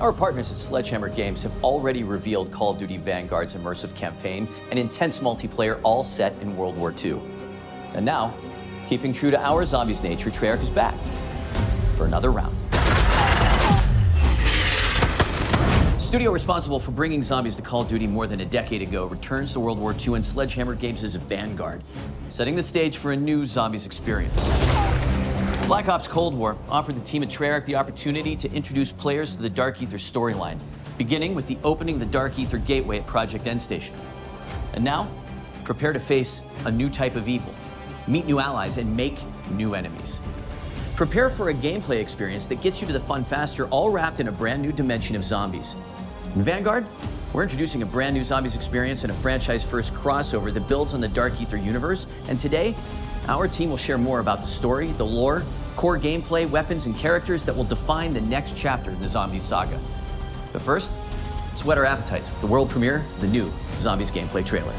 Our partners at Sledgehammer Games have already revealed Call of Duty Vanguard's immersive campaign and intense multiplayer, all set in World War II. And now, keeping true to our zombies nature, Treyarch is back for another round. The studio responsible for bringing zombies to Call of Duty more than a decade ago returns to World War II, and Sledgehammer Games' Vanguard, setting the stage for a new zombies experience. Black Ops Cold War offered the team at Treyarch the opportunity to introduce players to the Dark Ether storyline, beginning with the opening of the Dark Ether gateway at Project End Station. And now, prepare to face a new type of evil, meet new allies, and make new enemies. Prepare for a gameplay experience that gets you to the fun faster, all wrapped in a brand new dimension of zombies. In Vanguard, we're introducing a brand new zombies experience and a franchise-first crossover that builds on the Dark Ether universe. And today, our team will share more about the story, the lore, core gameplay, weapons, and characters that will define the next chapter in the Zombies saga. But first, let's whet our appetites with the world premiere of the new Zombies gameplay trailer.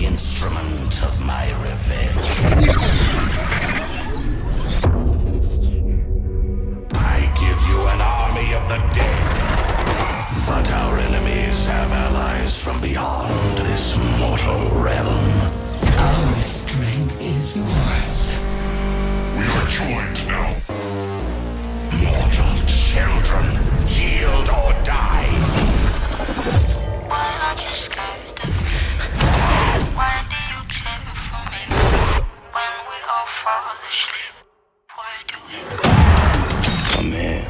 Instrument of my revenge. I give you an army of the dead, but our enemies have allies from beyond this mortal realm. Our strength is yours. We are joined now. Mortal children, yield or die. Why aren't you scared of me? Why do you care for me? When we all fall asleep, why do we? I'm here.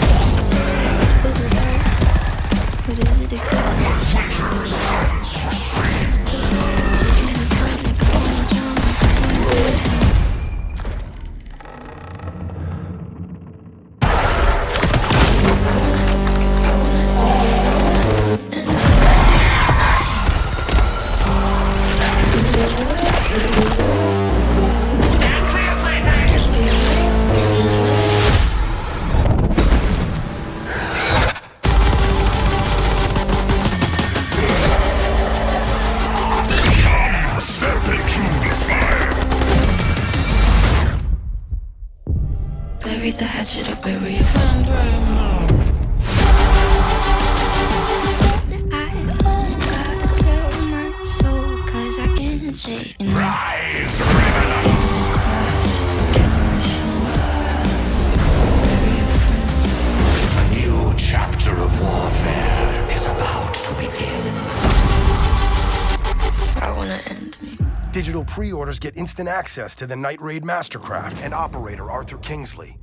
What is it exactly? Winter silence your screams. Stand clear, plaything! Step into the fire. Bury the hatchet or bury your friend right now. I gotta sell my soul, 'cause I can't say no. Rise, revenants! A new chapter of warfare is about to begin. I wanna end me. Digital pre-orders get instant access to the Night Raid Mastercraft and operator Arthur Kingsley.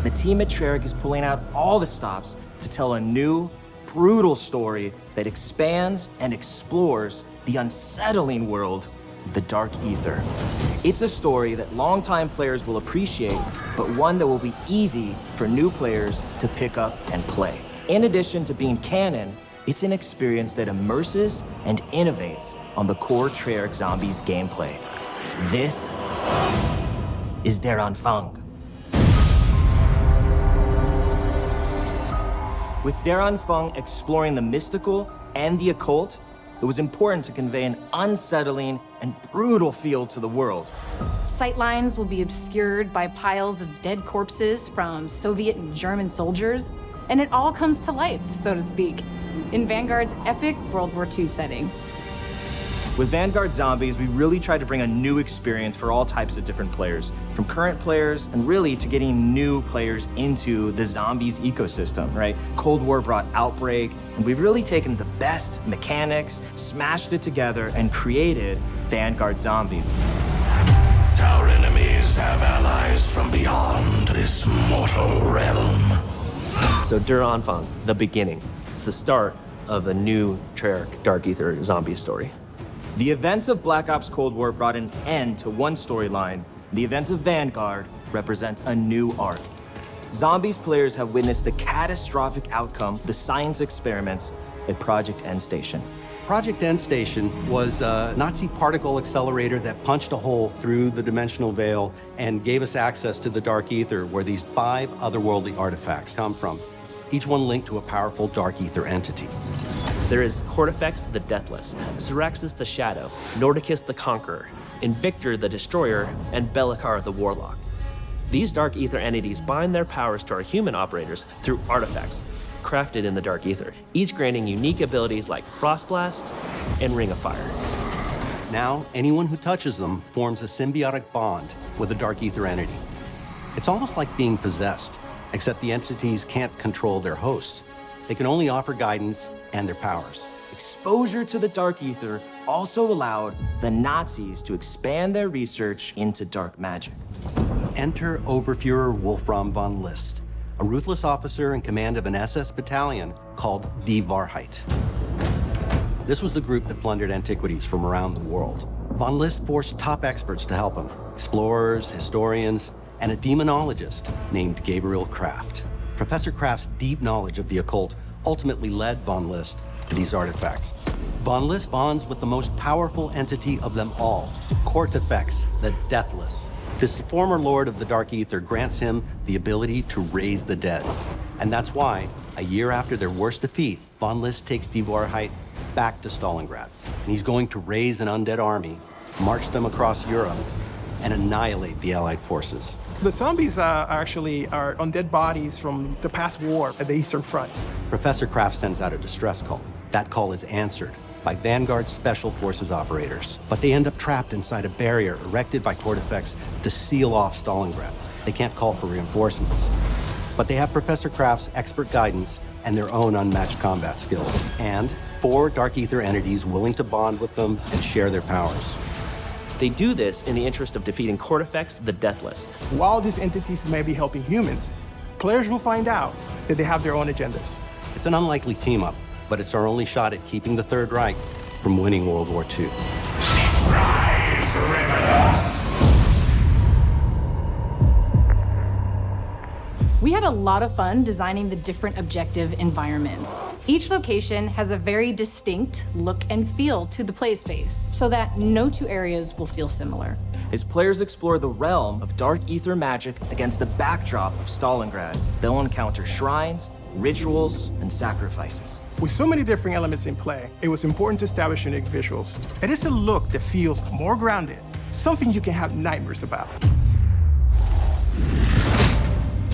The team at Treyarch is pulling out all the stops to tell a new, brutal story that expands and explores the unsettling world of the Dark Ether. It's a story that longtime players will appreciate, but one that will be easy for new players to pick up and play. In addition to being canon, it's an experience that immerses and innovates on the core Treyarch Zombies gameplay. This is Der Anfang. With Der Anfang exploring the mystical and the occult, it was important to convey an unsettling and brutal feel to the world. Sightlines will be obscured by piles of dead corpses from Soviet and German soldiers, and it all comes to life, so to speak, in Vanguard's epic World War II setting. With Vanguard Zombies, we really tried to bring a new experience for all types of different players, from current players and really to getting new players into the Zombies ecosystem, right? Cold War brought Outbreak, and we've really taken the best mechanics, smashed it together, and created Vanguard Zombies. Our enemies have allies from beyond this mortal realm. So Der Anfang, the beginning. It's the start of a new Treyarch Dark Ether zombie story. The events of Black Ops Cold War brought an end to one storyline. The events of Vanguard represent a new arc. Zombies players have witnessed the catastrophic outcome of the science experiments at Project End Station. Project End Station was a Nazi particle accelerator that punched a hole through the dimensional veil and gave us access to the Dark Ether, where these 5 otherworldly artifacts come from, each one linked to a powerful Dark Ether entity. There is Cortifex the Deathless, Syraxis the Shadow, Nordicus the Conqueror, Invictor the Destroyer, and Bellicar the Warlock. These Dark Ether entities bind their powers to our human operators through artifacts crafted in the Dark Ether, each granting unique abilities like Frostblast and Ring of Fire. Now, anyone who touches them forms a symbiotic bond with a Dark Ether entity. It's almost like being possessed, except the entities can't control their host. They can only offer guidance and their powers. Exposure to the Dark Ether also allowed the Nazis to expand their research into dark magic. Enter Oberfuhrer Wolfram von List, a ruthless officer in command of an SS battalion called Die Wahrheit. This was the group that plundered antiquities from around the world. Von List forced top experts to help him, explorers, historians, and a demonologist named Gabriel Kraft. Professor Kraft's deep knowledge of the occult ultimately led von List to these artifacts. Von List bonds with the most powerful entity of them all, Cortifex, the Deathless. This former lord of the Dark Ether grants him the ability to raise the dead. And that's why, a year after their worst defeat, von List takes Die Wahrheit back to Stalingrad. And he's going to raise an undead army, march them across Europe, and annihilate the Allied forces. The zombies are undead bodies from the past war at the Eastern Front. Professor Kraft sends out a distress call. That call is answered by Vanguard Special Forces operators, but they end up trapped inside a barrier erected by Cortifex to seal off Stalingrad. They can't call for reinforcements, but they have Professor Kraft's expert guidance and their own unmatched combat skills, and 4 Dark Ether entities willing to bond with them and share their powers. They do this in the interest of defeating Cortifex the Deathless. While these entities may be helping humans, players will find out that they have their own agendas. It's an unlikely team-up, but it's our only shot at keeping the Third Reich from winning World War II. Rise, rebels! We had a lot of fun designing the different objective environments. Each location has a very distinct look and feel to the play space, so that no 2 areas will feel similar. As players explore the realm of Dark Ether magic against the backdrop of Stalingrad, they'll encounter shrines, rituals, and sacrifices. With so many different elements in play, it was important to establish unique visuals. It is a look that feels more grounded, something you can have nightmares about.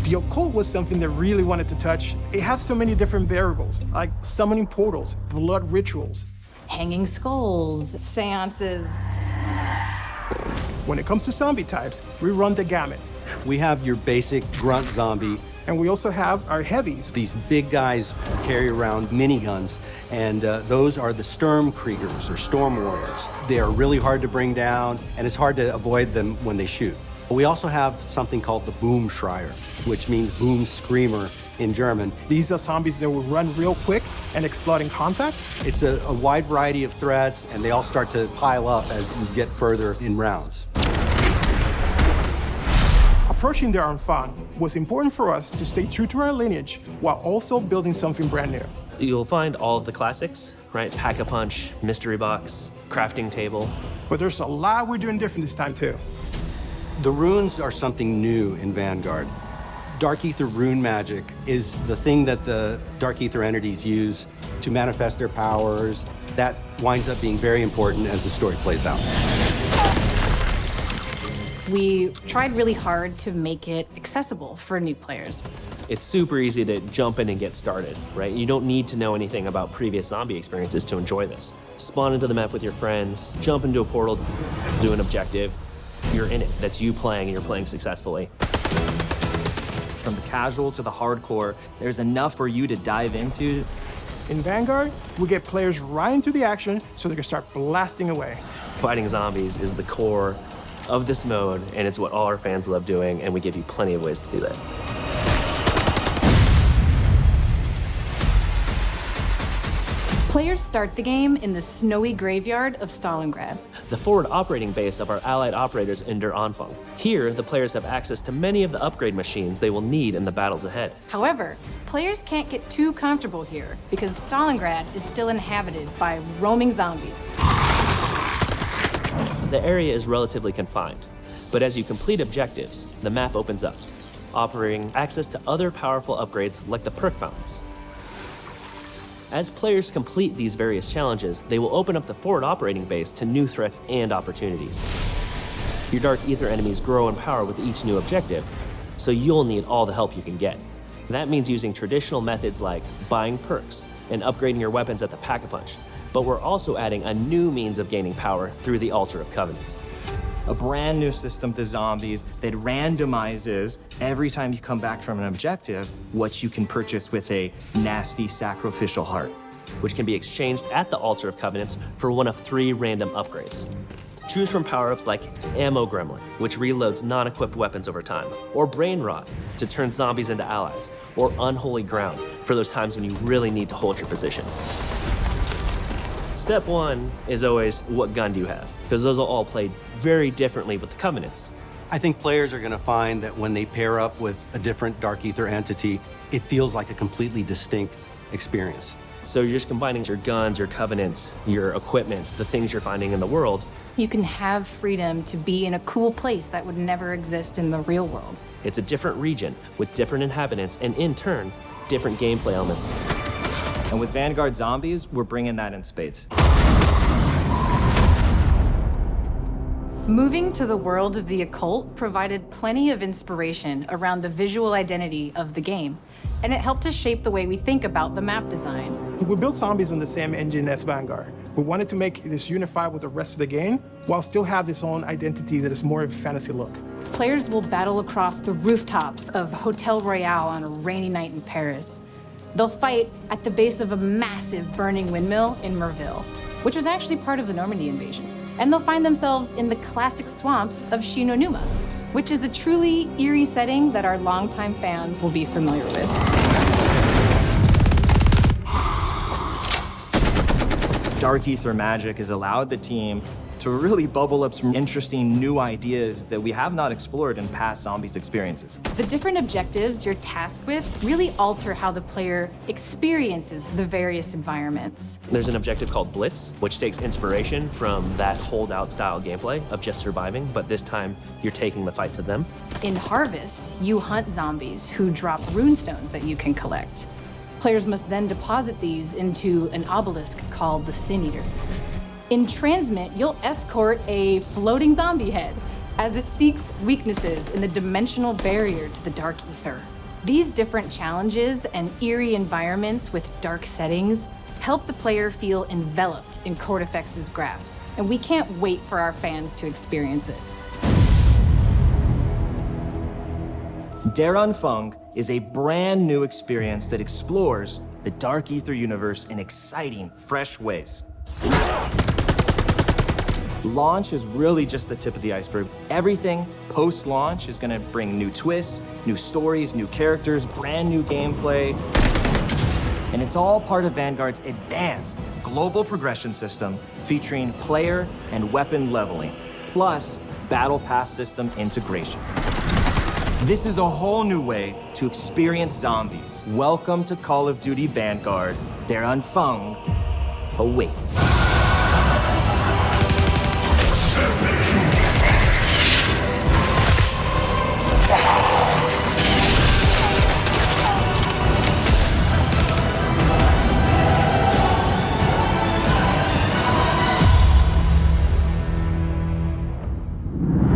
The occult was something that really wanted to touch. It has so many different variables, like summoning portals, blood rituals, Hanging skulls, seances. When it comes to zombie types, we run the gamut. We have your basic grunt zombie. And we also have our heavies. These big guys carry around miniguns, and those are the Sturmkriegers, or Storm Warriors. They are really hard to bring down, and it's hard to avoid them when they shoot. But we also have something called the Boom Schreier, which means boom screamer in German. These are zombies that will run real quick and explode in contact. It's a wide variety of threats, and they all start to pile up as you get further in rounds. Approaching their own fun was important for us to stay true to our lineage while also building something brand new. You'll find all of the classics, right? Pack-a-Punch, Mystery Box, Crafting Table. But there's a lot we're doing different this time too. The runes are something new in Vanguard. Dark Ether rune magic is the thing that the Dark Ether entities use to manifest their powers. That winds up being very important as the story plays out. We tried really hard to make it accessible for new players. It's super easy to jump in and get started, right? You don't need to know anything about previous zombie experiences to enjoy this. Spawn into the map with your friends, jump into a portal, do an objective. You're in it. That's you playing, and you're playing successfully. From the casual to the hardcore, there's enough for you to dive into. In Vanguard, we get players right into the action so they can start blasting away. Fighting zombies is the core of this mode, and it's what all our fans love doing, and we give you plenty of ways to do that. Players start the game in the snowy graveyard of Stalingrad. the forward operating base of our allied operators in Der Anfang. Here, the players have access to many of the upgrade machines they will need in the battles ahead. However, players can't get too comfortable here because Stalingrad is still inhabited by roaming zombies. The area is relatively confined, but as you complete objectives, the map opens up, offering access to other powerful upgrades like the perk fountains. As players complete these various challenges, they will open up the forward operating base to new threats and opportunities. Your Dark Ether enemies grow in power with each new objective, so you'll need all the help you can get. That means using traditional methods like buying perks and upgrading your weapons at the Pack-a-Punch, but we're also adding a new means of gaining power through the Altar of Covenants. A brand new system to zombies that randomizes every time you come back from an objective what you can purchase with a nasty sacrificial heart. Which can be exchanged at the Altar of Covenants for one of 3 random upgrades. Choose from power-ups like Ammo Gremlin, which reloads non-equipped weapons over time, or Brain Rot to turn zombies into allies, or Unholy Ground for those times when you really need to hold your position. Step 1 is always, what gun do you have? Because those will all play very differently with the Covenants. I think players are going to find that when they pair up with a different Dark Ether entity, it feels like a completely distinct experience. So you're just combining your guns, your Covenants, your equipment, the things you're finding in the world. You can have freedom to be in a cool place that would never exist in the real world. It's a different region with different inhabitants and, in turn, different gameplay elements. And with Vanguard Zombies, we're bringing that in spades. Moving to the world of the occult provided plenty of inspiration around the visual identity of the game, and it helped us shape the way we think about the map design. We built zombies on the same engine as Vanguard. We wanted to make this unified with the rest of the game, while still have its own identity that is more of a fantasy look. Players will battle across the rooftops of Hotel Royale on a rainy night in Paris. They'll fight at the base of a massive burning windmill in Merville, which was actually part of the Normandy invasion. And they'll find themselves in the classic swamps of Shinonuma, which is a truly eerie setting that our longtime fans will be familiar with. Dark Ether magic has allowed the team to really bubble up some interesting new ideas that we have not explored in past Zombies experiences. The different objectives you're tasked with really alter how the player experiences the various environments. There's an objective called Blitz, which takes inspiration from that holdout style gameplay of just surviving, but this time you're taking the fight to them. In Harvest, you hunt zombies who drop runestones that you can collect. Players must then deposit these into an obelisk called the Sin Eater. In Transmit, you'll escort a floating zombie head as it seeks weaknesses in the dimensional barrier to the Dark Ether. These different challenges and eerie environments with dark settings help the player feel enveloped in Cortifex's grasp, and we can't wait for our fans to experience it. Der Anfang is a brand new experience that explores the Dark Ether universe in exciting, fresh ways. Launch is really just the tip of the iceberg. Everything post-launch is gonna bring new twists, new stories, new characters, brand new gameplay. And it's all part of Vanguard's advanced global progression system featuring player and weapon leveling, plus Battle Pass system integration. This is a whole new way to experience zombies. Welcome to Call of Duty Vanguard. Der Anfang awaits.